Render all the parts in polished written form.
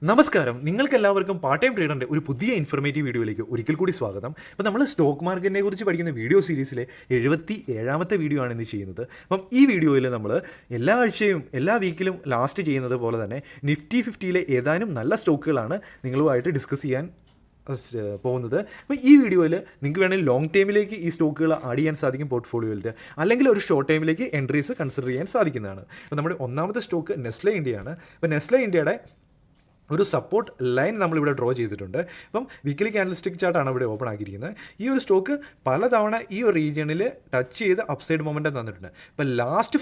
നമസ്കാരം, നിങ്ങൾക്കെല്ലാവർക്കും part time ട്രേഡറിൻ്റെ ഒരു പുതിയ ഇൻഫർമേറ്റീവ് വീഡിയോയിലേക്ക് ഒരിക്കൽ കൂടി സ്വാഗതം. അപ്പോൾ നമ്മൾ സ്റ്റോക്ക് മാർക്കറ്റിനെ കുറിച്ച് പഠിക്കുന്ന വീഡിയോ സീരീസിലെ 77ാമത്തെ വീഡിയോ ആണ് ഇന്ന് ചെയ്യുന്നത്. അപ്പം ഈ വീഡിയോയിൽ നമ്മൾ എല്ലാ ആഴ്ചയും എല്ലാ വീക്കിലും ലാസ്റ്റ് ചെയ്യുന്നത് പോലെ തന്നെ നിഫ്റ്റി 50യിലെ ഏതാനും നല്ല സ്റ്റോക്കുകളാണ് നിങ്ങളുമായിട്ട് ഡിസ്കസ് ചെയ്യാൻ പോകുന്നത്. അപ്പോൾ ഈ വീഡിയോയിൽ നിങ്ങൾക്ക് വേണമെങ്കിൽ ലോങ് ടൈമിലേക്ക് ഈ സ്റ്റോക്കുകൾ ആഡ് ചെയ്യാൻ സാധിക്കും പോർട്ട്ഫോളിയോയിൽ, അല്ലെങ്കിൽ ഒരു ഷോർട്ട് ടൈമിലേക്ക് എൻട്രീസ് കൺസിഡർ ചെയ്യാൻ സാധിക്കുന്നതാണ്. അപ്പോൾ നമ്മുടെ ഒന്നാമത്തെ സ്റ്റോക്ക് നെസ്ലെ ഇന്ത്യയാണ്. അപ്പോൾ നെസ്ലെ ഇന്ത്യയുടെ ഒരു സപ്പോർട്ട് ലൈൻ നമ്മളിവിടെ ഡ്രോ ചെയ്തിട്ടുണ്ട്. അപ്പം വീക്കിലി ക്യാൻഡൽസ്റ്റിക് ചാർട്ടാണ് ഇവിടെ ഓപ്പൺ ആക്കിയിരിക്കുന്നത്. ഈ ഒരു സ്റ്റോക്ക് പലതവണ ഈ ഒരു റീജിയണിൽ ടച്ച് ചെയ്ത് അപ്സൈഡ് മൊമെൻറ്റം തന്നിട്ടുണ്ട്. ഇപ്പോൾ ലാസ്റ്റ്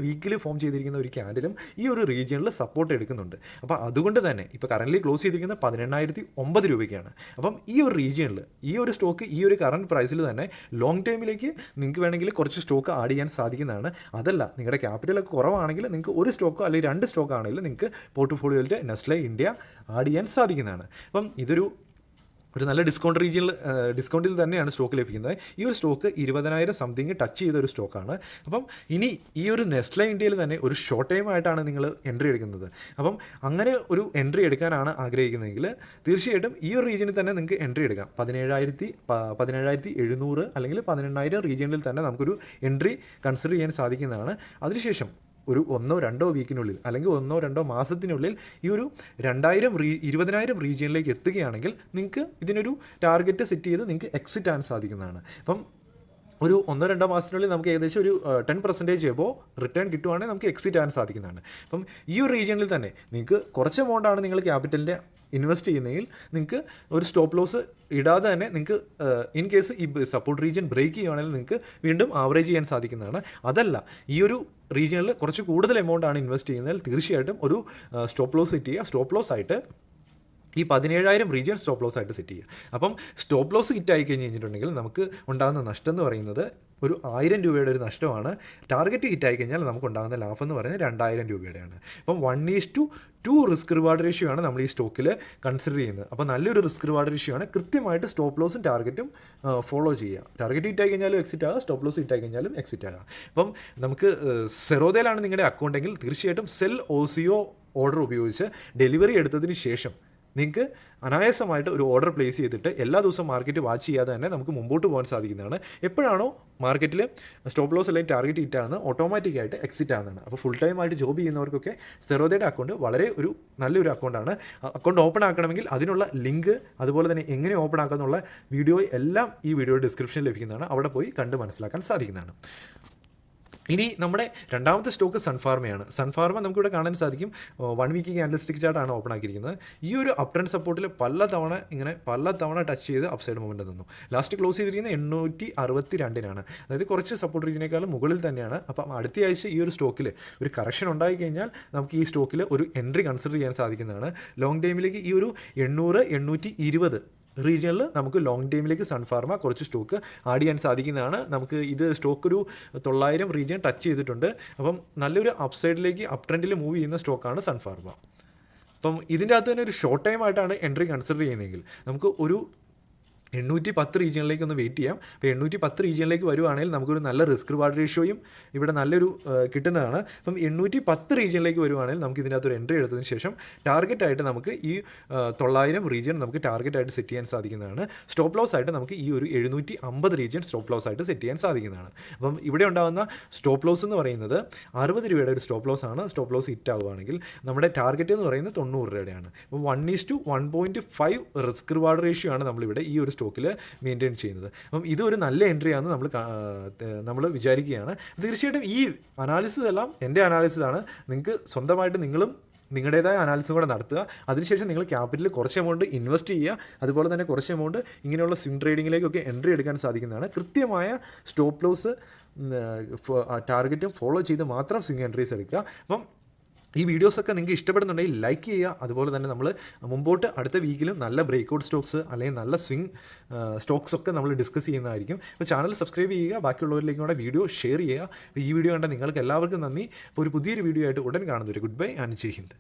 വീക്കിൽ ഫോം ചെയ്തിരിക്കുന്ന ഒരു ക്യാൻഡിലും ഈ ഒരു റീജിയണിൽ സപ്പോർട്ട് എടുക്കുന്നുണ്ട്. അപ്പോൾ അതുകൊണ്ട് തന്നെ ഇപ്പോൾ കറൻ്റ് ക്ലോസ് ചെയ്തിരിക്കുന്നത് 18,009 രൂപയ്ക്കാണ്. അപ്പം ഈ ഒരു റീജിയണിൽ ഈ ഒരു സ്റ്റോക്ക് ഈ ഒരു കറണ്ട് പ്രൈസിൽ തന്നെ ലോങ് ടൈമിലേക്ക് നിങ്ങൾക്ക് വേണമെങ്കിൽ കുറച്ച് സ്റ്റോക്ക് ആഡ് ചെയ്യാൻ സാധിക്കുന്നതാണ്. അതല്ല, നിങ്ങളുടെ ക്യാപിറ്റലൊക്കെ കുറവാണെങ്കിൽ നിങ്ങൾക്ക് ഒരു സ്റ്റോക്കോ അല്ലെങ്കിൽ രണ്ട് സ്റ്റോക്ക് ആണെങ്കിലും നിങ്ങൾക്ക് പോർട്ട്ഫോളിയോയിലെ നെസ്ലെ ഇന്ത്യ ആഡ് ചെയ്യാൻ സാധിക്കുന്നതാണ്. അപ്പം ഇതൊരു നല്ല ഡിസ്കൗണ്ടിൽ തന്നെയാണ് സ്റ്റോക്ക് ലഭിക്കുന്നത്. ഈ ഒരു സ്റ്റോക്ക് 20,000 സംതിങ് ടച്ച് ചെയ്ത ഒരു സ്റ്റോക്കാണ്. അപ്പം ഇനി ഈ ഒരു നെസ്ലെ ഇന്ത്യയിൽ തന്നെ ഒരു ഷോർട്ട് ടൈം ആയിട്ടാണ് നിങ്ങൾ എൻട്രി എടുക്കുന്നത്. അപ്പം അങ്ങനെ ഒരു എൻട്രി എടുക്കാനാണ് ആഗ്രഹിക്കുന്നതെങ്കിൽ തീർച്ചയായിട്ടും ഈ ഒരു റീജിയനിൽ തന്നെ നിങ്ങൾക്ക് എൻട്രി എടുക്കാം. 17,700 അല്ലെങ്കിൽ 18,000 റീജിയനിൽ തന്നെ നമുക്കൊരു എൻട്രി കൺസിഡർ ചെയ്യാൻ സാധിക്കുന്നതാണ്. അതിനുശേഷം ഒരു 1-2 വീക്കിനുള്ളിൽ അല്ലെങ്കിൽ 1-2 മാസത്തിനുള്ളിൽ ഈ ഒരു 20,000 റീജിയനിലേക്ക് എത്തുകയാണെങ്കിൽ നിങ്ങൾക്ക് ഇതിനൊരു ടാർഗറ്റ് സെറ്റ് ചെയ്ത് നിങ്ങൾക്ക് എക്സിറ്റ് ആകാൻ സാധിക്കുന്നതാണ്. അപ്പം ഒരു 1-2 മാസത്തിനുള്ളിൽ നമുക്ക് ഏകദേശം ഒരു 10% എബോ റിട്ടേൺ കിട്ടുവാണെങ്കിൽ നമുക്ക് എക്സിറ്റ് ആകാൻ സാധിക്കുന്നതാണ്. അപ്പം ഈ ഒരു റീജിയനിൽ തന്നെ നിങ്ങൾക്ക് കുറച്ച് എമൗണ്ടാണ് നിങ്ങൾ ക്യാപിറ്റലിൻ്റെ ഇൻവെസ്റ്റ് ചെയ്യുന്നതെങ്കിൽ നിങ്ങൾക്ക് ഒരു സ്റ്റോപ്പ് ലോസ് ഇടാതെ തന്നെ നിങ്ങൾക്ക് ഇൻ കേസ് ഈ സപ്പോർട്ട് റീജിയൻ ബ്രേക്ക് ചെയ്യുകയാണെങ്കിൽ നിങ്ങൾക്ക് വീണ്ടും ആവറേജ് ചെയ്യാൻ സാധിക്കുന്നതാണ്. അതല്ല, ഈ ഒരു റീജിയനിൽ കുറച്ച് കൂടുതൽ എമൗണ്ട് ആണ് ഇൻവെസ്റ്റ് ചെയ്യുന്നതിൽ തീർച്ചയായിട്ടും ഒരു സ്റ്റോപ്പ് ലോസ് സെറ്റ് ചെയ്യുക. സ്റ്റോപ്പ് ലോസ് ആയിട്ട് ഈ 17,000 റീജിയൻ സ്റ്റോപ്പ് ലോസ് ആയിട്ട് സെറ്റ് ചെയ്യുക. അപ്പം സ്റ്റോപ്പ് ലോസ് ഹിറ്റായി കഴിഞ്ഞിട്ടുണ്ടെങ്കിൽ നമുക്ക് ഉണ്ടാകുന്ന നഷ്ടം എന്ന് പറയുന്നത് ഒരു 1,000 രൂപയുടെ ഒരു നഷ്ടമാണ്. ടാർഗറ്റ് ഹിറ്റായി കഴിഞ്ഞാൽ നമുക്ക് ഉണ്ടാകുന്ന ലാഭം എന്ന് പറയുന്നത് 2,000 രൂപയുടെയാണ്. അപ്പം 1:2 റിസ്ക് റിവാർഡ് റേഷ്യോ ആണ് നമ്മൾ ഈ സ്റ്റോക്കിൽ കൺസിഡർ ചെയ്യുന്നത്. അപ്പോൾ നല്ലൊരു റിസ്ക് റിവാർഡ് റേഷ്യോ ആണ്. കൃത്യമായിട്ട് സ്റ്റോപ്പ് ലോസും ടാർഗറ്റും ഫോളോ ചെയ്യുക. ടാർഗറ്റ് ഹിറ്റായി കഴിഞ്ഞാലും എക്സിറ്റ് ആകുക, സ്റ്റോപ്പ് ലോസ് ഹിറ്റായി കഴിഞ്ഞാലും എക്സിറ്റ് ആകുക. അപ്പം നമുക്ക് സെറോദയിലാണ് നിങ്ങളുടെ അക്കൗണ്ടെങ്കിൽ തീർച്ചയായിട്ടും സെൽ OCO ഓർഡർ ഉപയോഗിച്ച് ഡെലിവറി എടുത്തതിന് ശേഷം നിങ്ങൾക്ക് അനായാസമായിട്ട് ഒരു ഓർഡർ പ്ലേസ് ചെയ്തിട്ട് എല്ലാ ദിവസവും മാർക്കറ്റ് വാച്ച് ചെയ്യാതെ തന്നെ നമുക്ക് മുമ്പോട്ട് പോകാൻ സാധിക്കുന്നതാണ്. എപ്പോഴാണോ മാർക്കറ്റിൽ സ്റ്റോപ്പ് ലോസ് അല്ലെങ്കിൽ ടാർഗറ്റ് ഹിറ്റാകുന്നത് ഓട്ടോമാറ്റിക്കായിട്ട് എക്സിറ്റ് ആകുന്നതാണ്. അപ്പോൾ ഫുൾ ടൈം ആയിട്ട് ജോബ് ചെയ്യുന്നവർക്കൊക്കെ സെറോദയുടെ അക്കൗണ്ട് വളരെ നല്ലൊരു അക്കൗണ്ടാണ്. അക്കൗണ്ട് ഓപ്പൺ ആക്കണമെങ്കിൽ അതിനുള്ള ലിങ്ക് അതുപോലെ തന്നെ എങ്ങനെ ഓപ്പൺ ആക്കാമെന്നുള്ള വീഡിയോ എല്ലാം ഈ വീഡിയോ ഡിസ്ക്രിപ്ഷനിൽ ലഭിക്കുന്നതാണ്. അവിടെ പോയി കണ്ട് മനസ്സിലാക്കാൻ സാധിക്കുന്നതാണ്. ഇനി നമ്മുടെ രണ്ടാമത്തെ സ്റ്റോക്ക് സൺഫാർമയാണ്. സൺഫാർമ നമുക്കിവിടെ കാണാൻ സാധിക്കും 1 വീക്ക് ക്യാൻഡൽസ്റ്റിക് ചാർട്ടാണ് ഓപ്പൺ ആക്കിയിരിക്കുന്നത്. ഈ ഒരു അപ് ട്രെൻഡ് സപ്പോർട്ടിൽ പലതവണ ടച്ച് ചെയ്ത് അപ്സൈഡ് മൂവ്മെൻറ്റ് തന്നു. ലാസ്റ്റ് ക്ലോസ് ചെയ്തിരിക്കുന്നത് 862-നാണ്. അതായത് കുറച്ച് സപ്പോർട്ട് റീജിയനേക്കാളും മുകളിൽ തന്നെയാണ്. അപ്പം അടുത്ത ആഴ്ച ഈ ഒരു സ്റ്റോക്കിൽ ഒരു കറക്ഷൻ ഉണ്ടായി കഴിഞ്ഞാൽ നമുക്ക് ഈ സ്റ്റോക്കിൽ ഒരു എൻട്രി കൺസിഡർ ചെയ്യാൻ സാധിക്കുന്നതാണ്. ലോങ് ടൈമിലേക്ക് ഈ ഒരു 800-820 റീജിയനിൽ നമുക്ക് ലോങ് ടൈമിലേക്ക് സൺഫാർമ കുറച്ച് സ്റ്റോക്ക് ആഡ് ചെയ്യാൻ സാധിക്കുന്നതാണ്. നമുക്ക് ഇത് സ്റ്റോക്ക് ഒരു 900 റീജിയൻ ടച്ച് ചെയ്തിട്ടുണ്ട്. അപ്പം നല്ലൊരു അപ്സൈഡിലേക്ക് അപ് ട്രെൻഡിൽ മൂവ് ചെയ്യുന്ന സ്റ്റോക്കാണ് സൺഫാർമ. അപ്പം ഇതിൻ്റെ അകത്ത് തന്നെ ഒരു ഷോർട്ട് ടൈം ആയിട്ടാണ് എൻട്രി കൺസിഡർ ചെയ്യുന്നതെങ്കിൽ നമുക്ക് ഒരു 810 റീജിയനിലേക്ക് ഒന്ന് വെയിറ്റ് ചെയ്യാം. അപ്പോൾ 810 റീജിയനിലേക്ക് വരുവാണെങ്കിൽ നമുക്കൊരു നല്ല റിസ്ക് റിവാർഡ് റേഷ്യോയും ഇവിടെ നല്ലൊരു കിട്ടുന്നതാണ്. അപ്പം 810 റീജിയനിലേക്ക് വരുവാണെങ്കിൽ നമുക്ക് ഇതിനകത്ത് ഒരു എൻട്രി എടുത്തതിന് ശേഷം ടാർഗറ്റായിട്ട് നമുക്ക് ഈ 900 റീജിയൻ നമുക്ക് ടാർഗറ്റായിട്ട് സെറ്റ് ചെയ്യാൻ സാധിക്കുന്നതാണ്. സ്റ്റോപ്പ് ലോസ് ആയിട്ട് നമുക്ക് ഈ ഒരു 750 റീജിയൻ സ്റ്റോപ്പ് ലോസ് ആയിട്ട് സെറ്റ് ചെയ്യാൻ സാധിക്കുന്നതാണ്. അപ്പം ഇവിടെ ഉണ്ടാകുന്ന സ്റ്റോപ്പ് ലോസ് എന്ന് പറയുന്നത് 60 രൂപയുടെ ഒരു സ്റ്റോപ്പ് ലോസ് ആണ്. സ്റ്റോപ്പ് ലോസ് ഹിറ്റ് ആവുകയാണെങ്കിൽ നമ്മുടെ ടാർഗറ്റ് എന്ന് പറയുന്നത് 90 രൂപയുടെയാണ്. അപ്പം 1:1.5 റിസ്ക് റിവാർഡ് റേഷ്യോ ആണ് നമ്മളിവിടെ ഈ ഒരു സ്റ്റോക്കിൽ മെയിൻറ്റെയിൻ ചെയ്യുന്നത്. അപ്പം ഇതൊരു നല്ല എൻട്രിയാണെന്ന് നമ്മൾ വിചാരിക്കുകയാണ്. തീർച്ചയായിട്ടും ഈ അനാലിസിസ് എല്ലാം എൻ്റെ അനാലിസിസ് ആണ്. നിങ്ങൾക്ക് സ്വന്തമായിട്ട് നിങ്ങളുടേതായ അനാലിസും കൂടെ നടത്തുക. അതിനുശേഷം നിങ്ങൾ ക്യാപിറ്റലിൽ കുറച്ച് എമൗണ്ട് ഇൻവെസ്റ്റ് ചെയ്യുക. അതുപോലെ തന്നെ കുറച്ച് എമൗണ്ട് ഇങ്ങനെയുള്ള സ്വിംഗ് ട്രേഡിങ്ങിലേക്കൊക്കെ എൻട്രി എടുക്കാൻ സാധിക്കുന്നതാണ്. കൃത്യമായ സ്റ്റോപ്പ് ലോസ് ടാർഗറ്റും ഫോളോ ചെയ്ത് മാത്രം സ്വിംഗ് എൻട്രീസ് എടുക്കുക. അപ്പം ഈ വീഡിയോസൊക്കെ നിങ്ങൾക്ക് ഇഷ്ടപ്പെടുന്നുണ്ടെങ്കിൽ ലൈക്ക് ചെയ്യുക. അതുപോലെ തന്നെ നമ്മൾ മുമ്പോട്ട് അടുത്ത വീക്കിലും നല്ല ബ്രേക്ക്ഔട്ട് സ്റ്റോക്സ് അല്ലെങ്കിൽ നല്ല സ്വിംഗ് സ്റ്റോക്സ് ഒക്കെ നമ്മൾ ഡിസ്കസ് ചെയ്യുന്നതായിരിക്കും. അപ്പോൾ ചാനൽ സബ്സ്ക്രൈബ് ചെയ്യുക, ബാക്കിയുള്ളവരിലേക്കും കൂടെ വീഡിയോ ഷെയർ ചെയ്യുക. ഈ വീഡിയോ കണ്ട നിങ്ങൾക്ക് എല്ലാവർക്കും നന്ദി. അപ്പോൾ ഒരു പുതിയൊരു വീഡിയോ ആയിട്ട് ഉടൻ കാണുന്നവരെ good bye and Jai Hind.